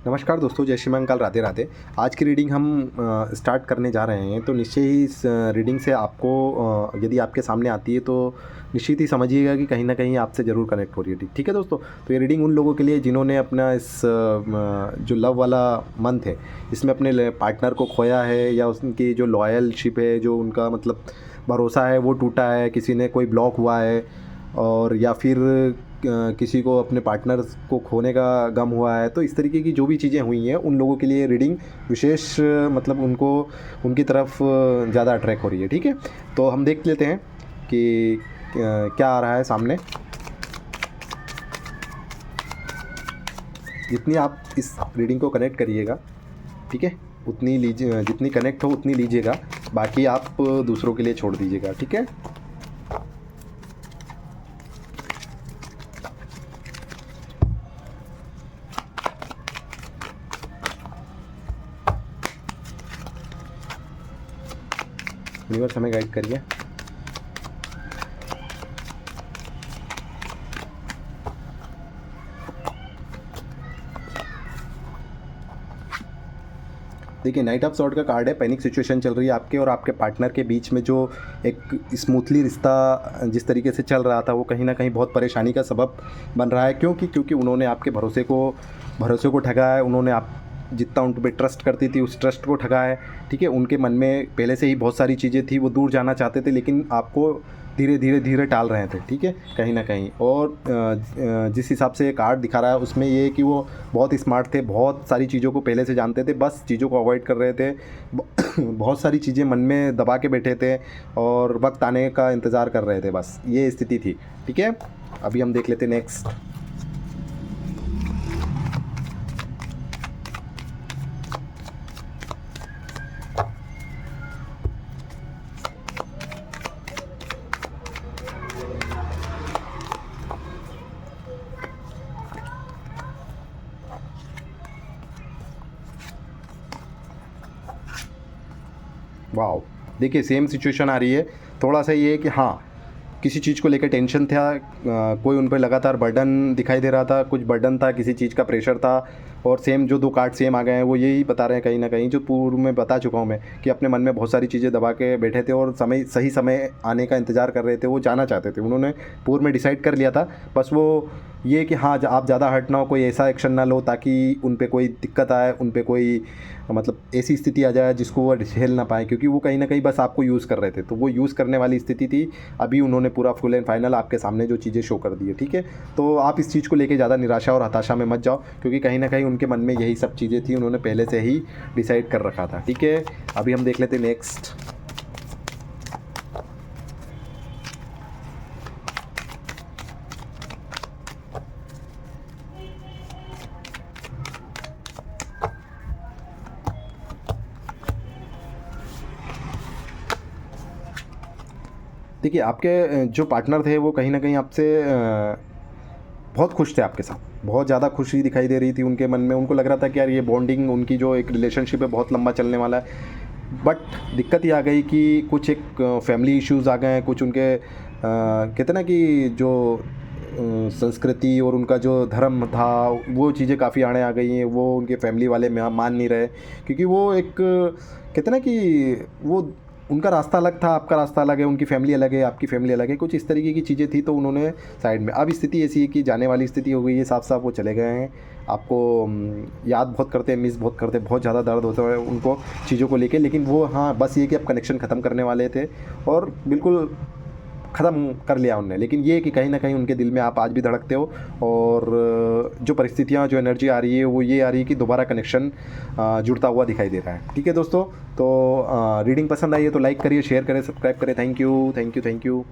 नमस्कार दोस्तों, जय श्री महाकाल, राधे राधे। आज की रीडिंग हम स्टार्ट करने जा रहे हैं। तो निश्चय ही इस रीडिंग से आपको यदि आपके सामने आती है तो निश्चित ही समझिएगा कि कहीं ना कहीं आपसे ज़रूर कनेक्ट हो रही है। ठीक है दोस्तों, तो ये रीडिंग उन लोगों के लिए जिन्होंने अपना इस जो लव वाला मंथ है इसमें अपने पार्टनर को खोया है, या उनकी जो लॉयलशिप है, जो उनका मतलब भरोसा है वो टूटा है, किसी ने कोई ब्लॉक हुआ है, और या फिर किसी को अपने पार्टनर को खोने का गम हुआ है। तो इस तरीके की जो भी चीज़ें हुई हैं उन लोगों के लिए रीडिंग विशेष मतलब उनको उनकी तरफ ज़्यादा अट्रैक्ट हो रही है। ठीक है, तो हम देख लेते हैं कि क्या आ रहा है सामने। जितनी आप इस रीडिंग को कनेक्ट करिएगा, ठीक है, उतनी लीजिए, जितनी कनेक्ट हो उतनी लीजिएगा, बाकी आप दूसरों के लिए छोड़ दीजिएगा। ठीक है, यूनिवर्स हमें गाइड करिए। देखिए, नाइट ऑफ सॉर्ड का कार्ड है। पैनिक सिचुएशन चल रही है आपके और आपके पार्टनर के बीच में। जो एक स्मूथली रिश्ता जिस तरीके से चल रहा था वो कहीं ना कहीं बहुत परेशानी का सबब बन रहा है। क्योंकि उन्होंने आपके भरोसे को ठगा है। उन्होंने आप जितना उन पे ट्रस्ट करती थी उस ट्रस्ट को ठगा है। ठीक है, उनके मन में पहले से ही बहुत सारी चीज़ें थी, वो दूर जाना चाहते थे, लेकिन आपको धीरे टाल रहे थे। ठीक है, कहीं ना कहीं। और जिस हिसाब से ये कार्ड दिखा रहा है उसमें ये है कि वो बहुत स्मार्ट थे, बहुत सारी चीज़ों को पहले से जानते थे, बस चीज़ों को अवॉइड कर रहे थे। बहुत सारी चीज़ें मन में दबा के बैठे थे और वक्त आने का इंतज़ार कर रहे थे, बस ये स्थिति थी। ठीक है, अभी हम देख लेते नेक्स्ट। वाओ, देखिए सेम सिचुएशन आ रही है। थोड़ा सा ये है कि हाँ, किसी चीज़ को लेकर टेंशन था, कोई उन पर लगातार बर्डन दिखाई दे रहा था, कुछ बर्डन था, किसी चीज़ का प्रेशर था। और सेम जो दो कार्ड सेम आ गए हैं वो यही बता रहे हैं कहीं ना कहीं, जो पूर्व में बता चुका हूँ मैं, कि अपने मन में बहुत सारी चीज़ें दबा के बैठे थे और सही समय आने का इंतज़ार कर रहे थे। वो जाना चाहते थे, उन्होंने पूर्व में डिसाइड कर लिया था। बस वो ये कि हाँ, आप ज़्यादा हर्ट ना हो, कोई ऐसा एक्शन ना लो ताकि उन पे कोई दिक्कत आए, उन पे कोई मतलब ऐसी स्थिति आ जाए जिसको वो झेल ना पाए। क्योंकि वो कहीं ना कहीं बस आपको यूज़ कर रहे थे, तो वो यूज़ करने वाली स्थिति थी। अभी उन्होंने पूरा फुल एंड फाइनल आपके सामने जो चीज़ें शो कर दी है। ठीक है, तो आप इस चीज़ को लेके ज़्यादा निराशा और हताशा में मत जाओ, क्योंकि कहीं ना कहीं उनके मन में यही सब चीज़ें थी, उन्होंने पहले से ही डिसाइड कर रखा था। ठीक है, अभी हम देख लेते नेक्स्ट। देखिए, आपके जो पार्टनर थे वो कहीं ना कहीं आपसे बहुत खुश थे, आपके साथ बहुत ज़्यादा खुशी दिखाई दे रही थी उनके मन में। उनको लग रहा था कि यार ये बॉन्डिंग, उनकी जो एक रिलेशनशिप है बहुत लंबा चलने वाला है। बट दिक्कत ये आ गई कि कुछ एक फैमिली इश्यूज़ आ गए हैं, कुछ उनके कहते ना कि जो संस्कृति और उनका जो धर्म था वो चीज़ें काफ़ी आड़े आ गई हैं। वो उनके फैमिली वाले मान नहीं रहे, क्योंकि वो एक कहते ना कि वो उनका रास्ता अलग था, आपका रास्ता अलग है, उनकी फैमिली अलग है, आपकी फैमिली अलग है, कुछ इस तरीके की चीज़ें थी। तो उन्होंने साइड में, अब स्थिति ऐसी है कि जाने वाली स्थिति हो गई है, साफ साफ वो चले गए हैं। आपको याद बहुत करते हैं, मिस बहुत करते हैं, बहुत ज़्यादा दर्द होता है उनको चीज़ों को लेके। लेकिन वो हाँ, बस ये कि अब कनेक्शन ख़त्म करने वाले थे और बिल्कुल ख़त्म कर लिया उनने। लेकिन ये कि कहीं ना कहीं उनके दिल में आप आज भी धड़कते हो, और जो परिस्थितियाँ, जो एनर्जी आ रही है वो ये आ रही है कि दोबारा कनेक्शन जुड़ता हुआ दिखाई दे रहा है। ठीक है दोस्तों, तो रीडिंग पसंद आई है तो लाइक करिए, शेयर करें, सब्सक्राइब करें। Thank you.